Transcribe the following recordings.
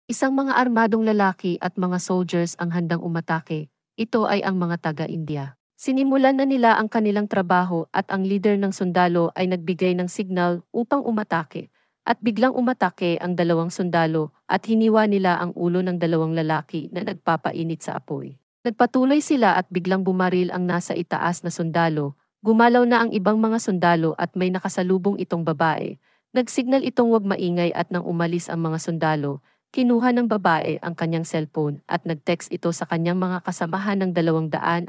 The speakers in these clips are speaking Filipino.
Isang mga armadong lalaki at mga soldiers ang handang umatake. Ito ay ang mga taga-India. Sinimulan na nila ang kanilang trabaho at ang leader ng sundalo ay nagbigay ng signal upang umatake. At biglang umatake ang dalawang sundalo at hiniwa nila ang ulo ng dalawang lalaki na nagpapainit sa apoy. Nagpatuloy sila at biglang bumaril ang nasa itaas na sundalo. Gumalaw na ang ibang mga sundalo at may nakasalubong itong babae. Nagsignal itong huwag maingay at nang umalis ang mga sundalo, kinuha ng babae ang kanyang cellphone at nag-text ito sa kanyang mga kasamahan ng 211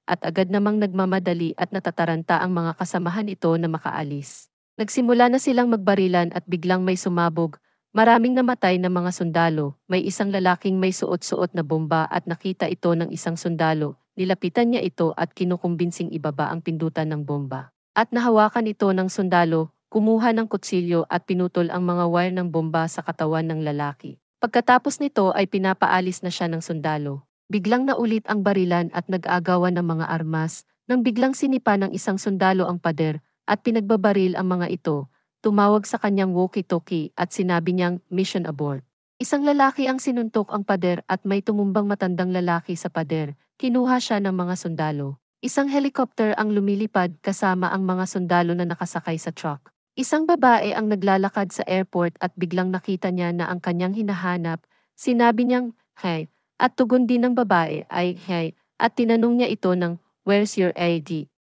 at agad namang nagmamadali at natataranta ang mga kasamahan ito na makaalis. Nagsimula na silang magbarilan at biglang may sumabog. Maraming namatay na mga sundalo. May isang lalaking may suot-suot na bomba at nakita ito ng isang sundalo. Nilapitan niya ito at kinukumbinsing ibaba ang pindutan ng bomba. At nahawakan ito ng sundalo. Kumuha ng kutsilyo at pinutol ang mga wire ng bomba sa katawan ng lalaki. Pagkatapos nito ay pinapaalis na siya ng sundalo. Biglang naulit ang barilan at nag-aagawan ng mga armas, nang biglang sinipa ng isang sundalo ang pader at pinagbabaril ang mga ito. Tumawag sa kanyang walkie-talkie at sinabi niyang mission abort. Isang lalaki ang sinuntok ang pader at may tumumbang matandang lalaki sa pader. Kinuha siya ng mga sundalo. Isang helicopter ang lumilipad kasama ang mga sundalo na nakasakay sa truck. Isang babae ang naglalakad sa airport at biglang nakita niya na ang kanyang hinahanap. Sinabi niyang, "Hey," at tugon din ng babae ay, "Hey," at tinanong niya ito ng, "Where's your ID?"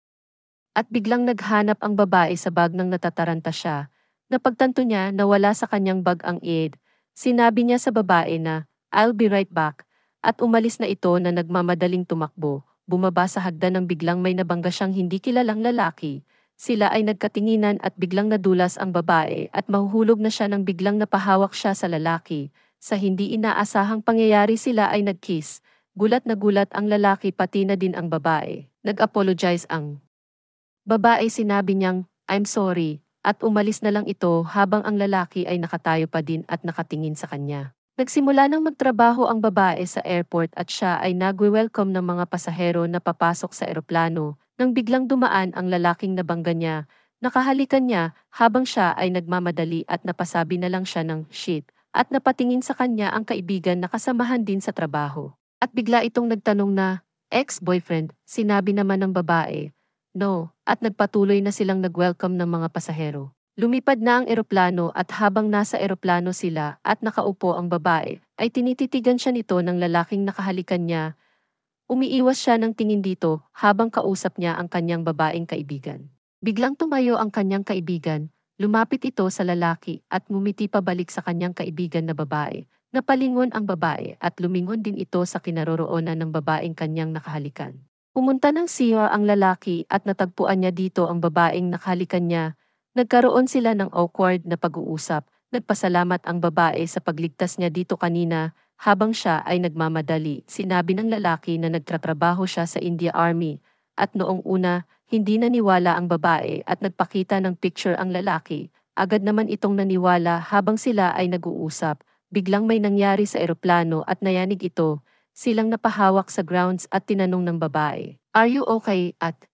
At biglang naghanap ang babae sa bag nang natataranta siya. Napagtanto niya na wala sa kanyang bag ang ID. Sinabi niya sa babae na, "I'll be right back," at umalis na ito na nagmamadaling tumakbo. Bumaba sa hagdan nang biglang may nabangga siyang hindi kilalang lalaki. Sila ay nagkatinginan at biglang nadulas ang babae at mahuhulog na siya nang biglang napahawak siya sa lalaki. Sa hindi inaasahang pangyayari sila ay nag-kiss. Gulat na gulat ang lalaki pati na din ang babae. Nag-apologize ang babae, sinabi niyang, "I'm sorry," at umalis na lang ito habang ang lalaki ay nakatayo pa din at nakatingin sa kanya. Nagsimula nang magtrabaho ang babae sa airport at siya ay nagwe-welcome ng mga pasahero na papasok sa eroplano. Nang biglang dumaan ang lalaking nabangga niya, nakahalikan niya habang siya ay nagmamadali at napasabi na lang siya ng shit at napatingin sa kanya ang kaibigan na kasamahan din sa trabaho. At bigla itong nagtanong na, "Ex-boyfriend," sinabi naman ng babae. "No," at nagpatuloy na silang nag-welcome ng mga pasahero. Lumipad na ang eroplano at habang nasa eroplano sila at nakaupo ang babae, ay tinititigan siya nito ng lalaking nakahalikan niya. Umiiwas siya ng tingin dito habang kausap niya ang kanyang babaeng kaibigan. Biglang tumayo ang kanyang kaibigan, lumapit ito sa lalaki at ngumiti pabalik sa kanyang kaibigan na babae. Napalingon ang babae at lumingon din ito sa kinaroroonan ng babaeng kanyang nakahalikan. Pumunta ng siya ang lalaki at natagpuan niya dito ang babaeng nakahalikan niya. Nagkaroon sila ng awkward na pag-uusap. Nagpasalamat ang babae sa pagligtas niya dito kanina. Habang siya ay nagmamadali, sinabi ng lalaki na nagtatrabaho siya sa India Army at noong una, hindi naniwala ang babae at nagpakita ng picture ang lalaki. Agad naman itong naniwala habang sila ay nag-uusap. Biglang may nangyari sa eroplano at nayanig ito. Silang napahawak sa grounds at tinanong ng babae, "Are you okay?" At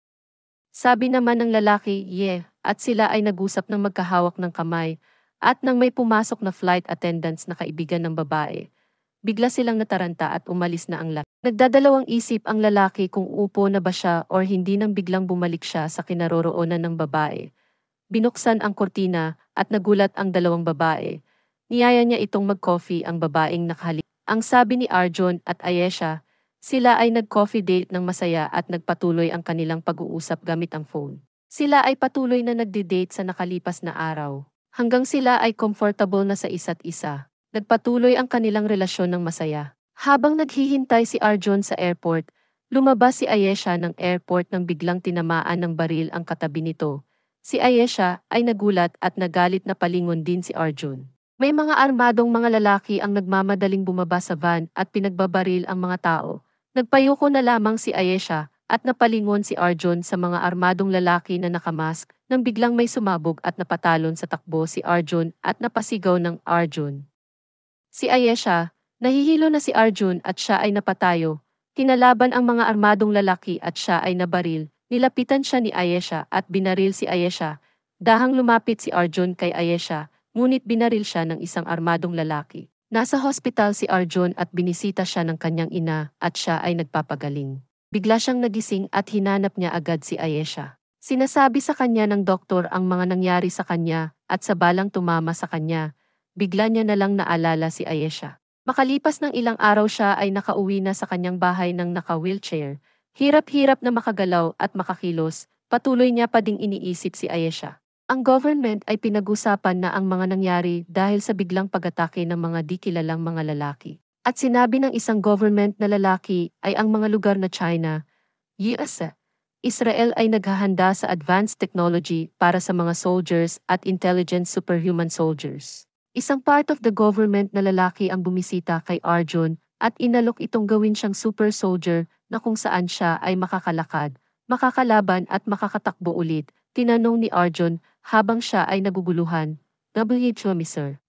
sabi naman ng lalaki, "Yeah," at sila ay nag-usap ng magkahawak ng kamay. At nang may pumasok na flight attendants na kaibigan ng babae, bigla silang nataranta at umalis na ang lalaki. Nagdadalawang isip ang lalaki kung upo na ba siya or hindi nang biglang bumalik siya sa kinaroroonan ng babae. Binuksan ang kurtina at nagulat ang dalawang babae. Niyaya niya itong mag-coffee ang babaeng nakahalik. Ang sabi ni Arjun at Ayesha, sila ay nag-coffee date ng masaya at nagpatuloy ang kanilang pag-uusap gamit ang phone. Sila ay patuloy na nagdi-date sa nakalipas na araw. Hanggang sila ay comfortable na sa isa't isa. Nagpatuloy ang kanilang relasyon ng masaya. Habang naghihintay si Arjun sa airport, lumabas si Ayesha ng airport nang biglang tinamaan ng baril ang katabi nito. Si Ayesha ay nagulat at nagalit na palingon din si Arjun. May mga armadong mga lalaki ang nagmamadaling bumaba sa van at pinagbabaril ang mga tao. Nagpayuko na lamang si Ayesha at napalingon si Arjun sa mga armadong lalaki na nakamask nang biglang may sumabog at napatalon sa takbo si Arjun at napasigaw ng Arjun. Si Ayesha, nahihilo na si Arjun at siya ay napatayo. Kinalaban ang mga armadong lalaki at siya ay nabaril. Nilapitan siya ni Ayesha at binaril si Ayesha. Dahang lumapit si Arjun kay Ayesha, ngunit binaril siya ng isang armadong lalaki. Nasa hospital si Arjun at binisita siya ng kanyang ina at siya ay nagpapagaling. Bigla siyang nagising at hinanap niya agad si Ayesha. Sinasabi sa kanya ng doktor ang mga nangyari sa kanya at sa balang tumama sa kanya, bigla niya na lang naalala si Ayesha. Makalipas ng ilang araw siya ay nakauwi na sa kanyang bahay ng naka-wheelchair. Hirap-hirap na makagalaw at makakilos, patuloy niya pa ding iniisip si Ayesha. Ang government ay pinag-usapan na ang mga nangyari dahil sa biglang pag-atake ng mga di kilalang mga lalaki. At sinabi ng isang government na lalaki ay ang mga lugar na China, US, Israel ay naghahanda sa advanced technology para sa mga soldiers at intelligent superhuman soldiers. Isang part of the government na lalaki ang bumisita kay Arjun at inalok itong gawin siyang super soldier na kung saan siya ay makakalakad, makakalaban at makakatakbo ulit. Tinanong ni Arjun habang siya ay naguguluhan, "WHO, sir."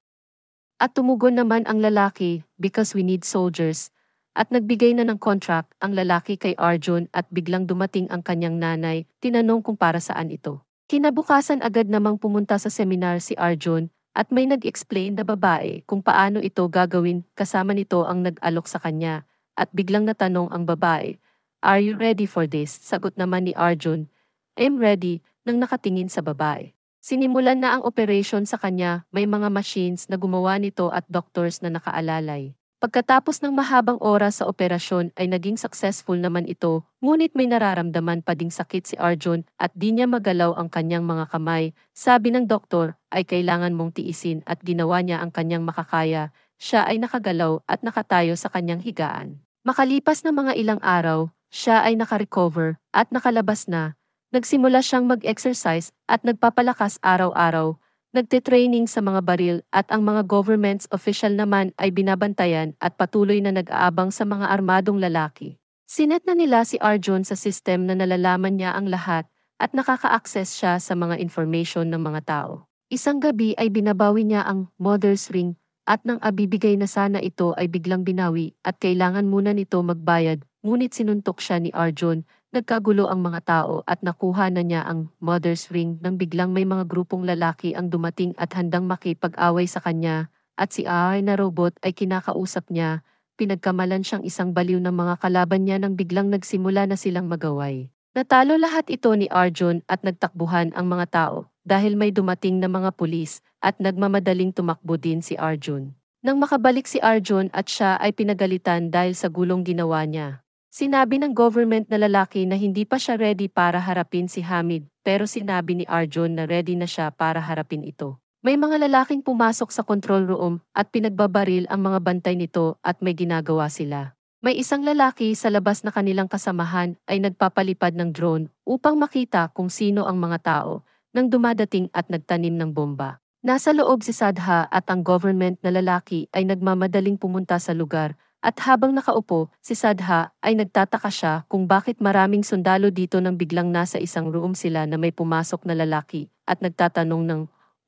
At tumugon naman ang lalaki, "Because we need soldiers." At nagbigay na ng contract ang lalaki kay Arjun at biglang dumating ang kanyang nanay, tinanong kung para saan ito. Kinabukasan agad namang pumunta sa seminar si Arjun at may nag-explain na babae kung paano ito gagawin, kasama nito ang nag-alok sa kanya. At biglang natanong ang babae, "Are you ready for this?" Sagot naman ni Arjun, "I'm ready," nang nakatingin sa babae. Sinimulan na ang operation sa kanya, may mga machines na gumawa nito at doctors na nakaalalay. Pagkatapos ng mahabang oras sa operasyon ay naging successful naman ito, ngunit may nararamdaman pa ding sakit si Arjun at di niya magalaw ang kanyang mga kamay. Sabi ng doktor ay kailangan mong tiisin at ginawa niya ang kanyang makakaya. Siya ay nakagalaw at nakatayo sa kanyang higaan. Makalipas na mga ilang araw, siya ay nakarecover at nakalabas na. Nagsimula siyang mag-exercise at nagpapalakas araw-araw, nagte-training sa mga baril at ang mga government's official naman ay binabantayan at patuloy na nag-aabang sa mga armadong lalaki. Sinet na nila si Arjun sa system na nalalaman niya ang lahat at nakaka-access siya sa mga information ng mga tao. Isang gabi ay binabawi niya ang mother's ring at nang abibigay na sana ito ay biglang binawi at kailangan muna nito magbayad, ngunit sinuntok siya ni Arjun. Nagkagulo ang mga tao at nakuha na niya ang mother's ring nang biglang may mga grupong lalaki ang dumating at handang makipag-away sa kanya at si AI na robot ay kinakausap niya. Pinagkamalan siyang isang baliw ng mga kalaban niya nang biglang nagsimula na silang magaway. Natalo lahat ito ni Arjun at nagtakbuhan ang mga tao dahil may dumating na mga pulis at nagmamadaling tumakbo din si Arjun. Nang makabalik si Arjun at siya ay pinagalitan dahil sa gulong ginawa niya. Sinabi ng government na lalaki na hindi pa siya ready para harapin si Hamid, pero sinabi ni Arjun na ready na siya para harapin ito. May mga lalaking pumasok sa control room at pinagbabaril ang mga bantay nito at may ginagawa sila. May isang lalaki sa labas na kanilang kasamahan ay nagpapalipad ng drone upang makita kung sino ang mga tao nang dumadating at nagtanim ng bomba. Nasa loob si Sadha at ang government na lalaki ay nagmamadaling pumunta sa lugar. At habang nakaupo, si Sadha ay nagtataka siya kung bakit maraming sundalo dito nang biglang nasa isang room sila na may pumasok na lalaki at nagtatanong ng,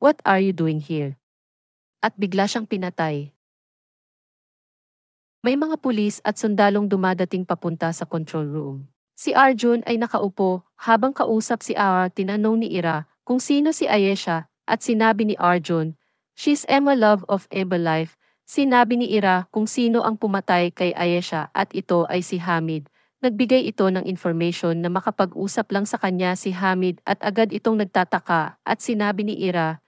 "What are you doing here?" At bigla siyang pinatay. May mga pulis at sundalong dumadating papunta sa control room. Si Arjun ay nakaupo habang kausap si Ara, tinanong ni Ira kung sino si Ayesha at sinabi ni Arjun, "She's Emma, love of Emma life." Sinabi ni Ira kung sino ang pumatay kay Ayesha at ito ay si Hamid. Nagbigay ito ng information na makapag-usap lang sa kanya si Hamid at agad itong nagtataka at sinabi ni Ira,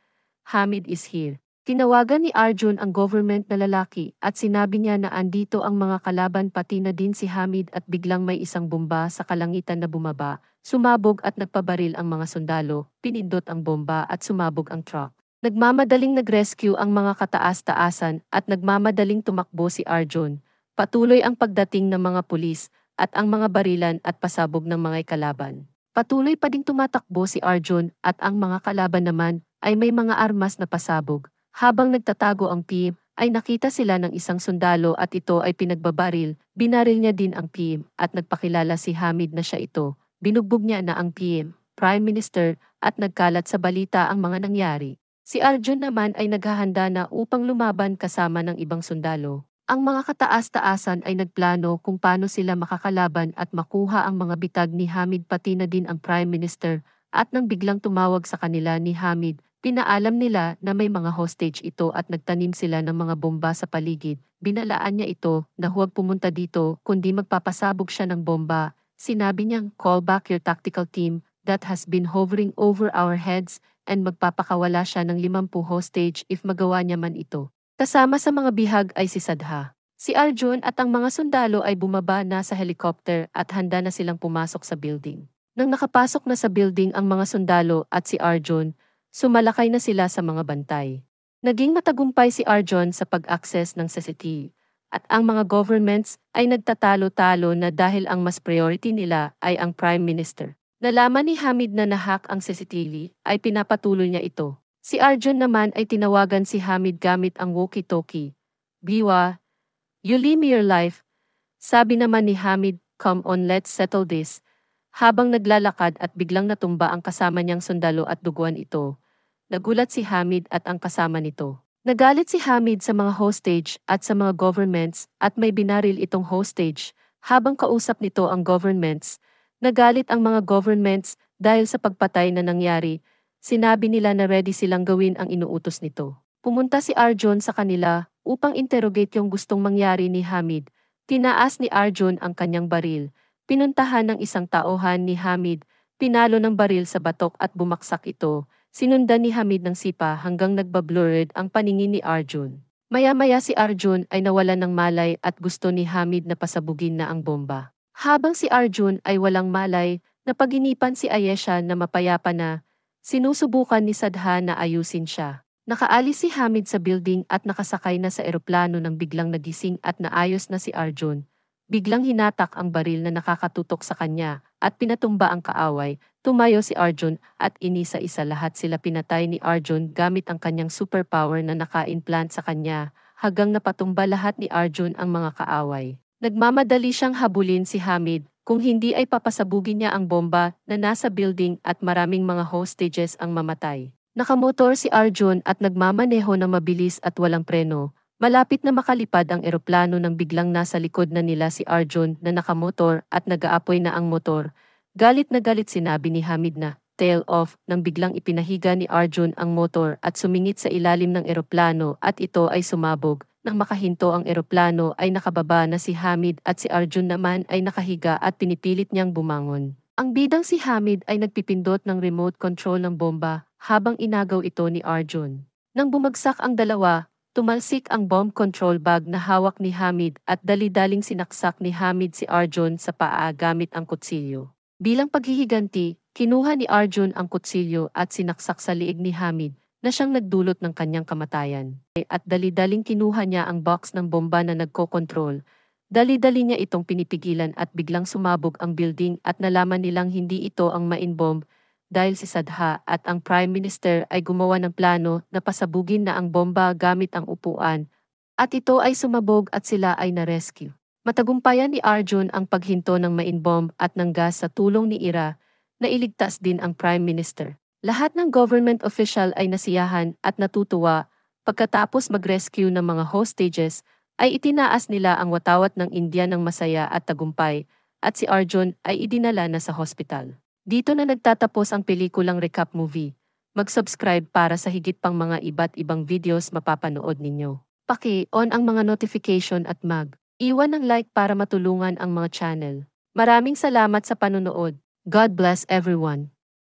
"Hamid is here." Tinawagan ni Arjun ang government na lalaki at sinabi niya na andito ang mga kalaban pati na din si Hamid at biglang may isang bomba sa kalangitan na bumaba, sumabog at nagpabaril ang mga sundalo, pinindot ang bomba at sumabog ang truck. Nagmamadaling nag-rescue ang mga kataas-taasan at nagmamadaling tumakbo si Arjun. Patuloy ang pagdating ng mga pulis at ang mga barilan at pasabog ng mga kalaban. Patuloy pa ding tumatakbo si Arjun at ang mga kalaban naman ay may mga armas na pasabog. Habang nagtatago ang team, ay nakita sila ng isang sundalo at ito ay pinagbabaril. Binaril niya din ang team at nagpakilala si Hamid na siya ito. Binugbog niya na ang team, Prime Minister at nagkalat sa balita ang mga nangyari. Si Arjun naman ay naghahanda na upang lumaban kasama ng ibang sundalo. Ang mga kataas-taasan ay nagplano kung paano sila makakalaban at makuha ang mga bitag ni Hamid pati na din ang Prime Minister at nang biglang tumawag sa kanila ni Hamid, Pinaalam nila na may mga hostage ito at nagtanim sila ng mga bomba sa paligid. Binalaan niya ito na huwag pumunta dito kundi magpapasabog siya ng bomba. Sinabi niyang, "Call back your tactical team that has been hovering over our heads," and magpapakawala siya ng 50 hostage if magawa niya man ito. Kasama sa mga bihag ay si Sadha. Si Arjun at ang mga sundalo ay bumaba na sa helicopter at handa na silang pumasok sa building. Nang nakapasok na sa building ang mga sundalo at si Arjun, sumalakay na sila sa mga bantay. Naging matagumpay si Arjun sa pag-access ng CCTV at ang mga governments ay nagtatalo-talo na dahil ang mas priority nila ay ang Prime Minister. Nalaman ni Hamid na nahack ang CCTV ay pinapatuloy niya ito. Si Arjun naman ay tinawagan si Hamid gamit ang walkie-talkie. "Biwa, you leave me your life." Sabi naman ni Hamid, "Come on, let's settle this." Habang naglalakad at biglang natumba ang kasama niyang sundalo at duguan ito. Nagulat si Hamid at ang kasama nito. Nagalit si Hamid sa mga hostage at sa mga governments at may binaril itong hostage. Habang kausap nito ang governments, nagalit ang mga governments dahil sa pagpatay na nangyari. Sinabi nila na ready silang gawin ang inuutos nito. Pumunta si Arjun sa kanila upang interrogate yung gustong mangyari ni Hamid. Tinaas ni Arjun ang kanyang baril. Pinuntahan ng isang tauhan ni Hamid. Pinalo ng baril sa batok at bumaksak ito. Sinundan ni Hamid ng sipa hanggang nagbablurred ang paningin ni Arjun. Maya-maya si Arjun ay nawalan ng malay at gusto ni Hamid na pasabugin na ang bomba. Habang si Arjun ay walang malay, napaginipan si Ayesha na mapayapa na. Sinusubukan ni Sadha na ayusin siya. Nakaalis si Hamid sa building at nakasakay na sa eroplano nang biglang nagising at naayos na si Arjun. Biglang hinatak ang baril na nakakatutok sa kanya at pinatumba ang kaaway. Tumayo si Arjun at inisa-isa lahat sila pinatay ni Arjun gamit ang kanyang superpower na naka-implant sa kanya hanggang napatumba lahat ni Arjun ang mga kaaway. Nagmamadali siyang habulin si Hamid kung hindi ay papasabugin niya ang bomba na nasa building at maraming mga hostages ang mamatay. Nakamotor si Arjun at nagmamaneho ng mabilis at walang preno. Malapit na makalipad ang eroplano nang biglang nasa likod na nila si Arjun na nakamotor at nag-aapoy na ang motor. Galit na galit sinabi ni Hamid na, "Tail off," nang biglang ipinahiga ni Arjun ang motor at sumingit sa ilalim ng eroplano at ito ay sumabog. Nang makahinto ang eroplano ay nakababa na si Hamid at si Arjun naman ay nakahiga at pinipilit niyang bumangon. Ang bidang si Hamid ay nagpipindot ng remote control ng bomba habang inagaw ito ni Arjun. Nang bumagsak ang dalawa, tumalsik ang bomb control bag na hawak ni Hamid at dali-daling sinaksak ni Hamid si Arjun sa paa gamit ang kutsilyo. Bilang paghihiganti, kinuha ni Arjun ang kutsilyo at sinaksak sa liig ni Hamid na siyang nagdulot ng kanyang kamatayan. At dali-daling kinuha niya ang box ng bomba na nagkokontrol. Dali-dali niya itong pinipigilan at biglang sumabog ang building at nalaman nilang hindi ito ang main bomb dahil si Sadha at ang Prime Minister ay gumawa ng plano na pasabugin na ang bomba gamit ang upuan at ito ay sumabog at sila ay na-rescue. Matagumpayan ni Arjun ang paghinto ng main bomb at ng gas sa tulong ni Ira, na iligtas din ang Prime Minister. Lahat ng government official ay nasiyahan at natutuwa. Pagkatapos mag-rescue ng mga hostages, ay itinaas nila ang watawat ng India ng masaya at tagumpay, at si Arjun ay idinala na sa hospital. Dito na nagtatapos ang pelikulang recap movie. Mag-subscribe para sa higit pang mga iba't ibang videos mapapanood ninyo. Paki-on ang mga notification at iwan ng like para matulungan ang mga channel. Maraming salamat sa panunood. God bless everyone.